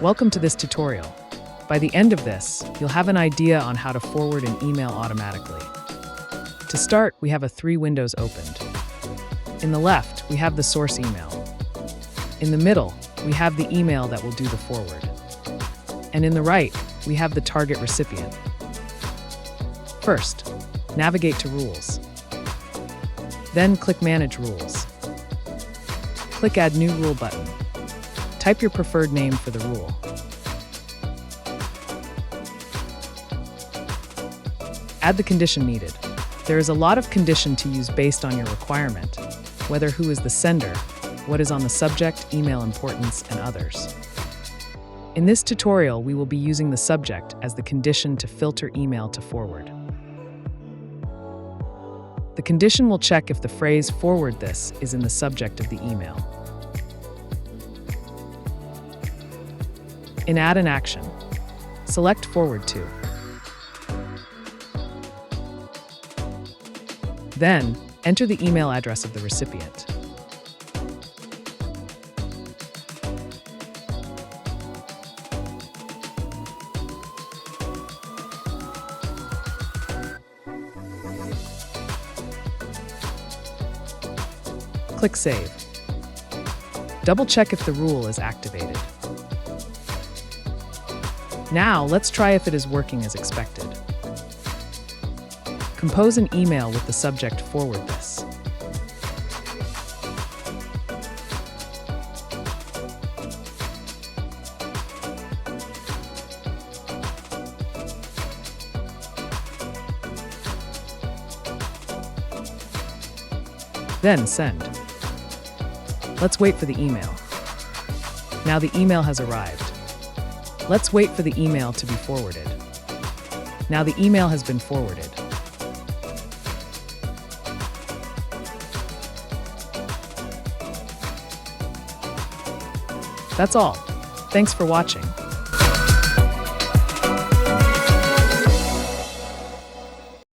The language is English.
Welcome to this tutorial. By the end of this, you'll have an idea on how to forward an email automatically. To start, we have 3 windows opened. In the left, we have the source email. In the middle, we have the email that will do the forward. And in the right, we have the target recipient. First, navigate to Rules. Then click Manage Rules. Click Add New Rule button. Type your preferred name for the rule. Add the condition needed. There is a lot of condition to use based on your requirement, whether who is the sender, what is on the subject, email importance, and others. In this tutorial, we will be using the subject as the condition to filter email to forward. The condition will check if the phrase "forward this" is in the subject of the email. In Add an Action, select Forward to. Then, enter the email address of the recipient. Click Save. Double-check if the rule is activated. Now, let's try if it is working as expected. Compose an email with the subject "Forward this." Then send. Let's wait for the email. Now the email has arrived. Let's wait for the email to be forwarded. Now the email has been forwarded. That's all. Thanks for watching.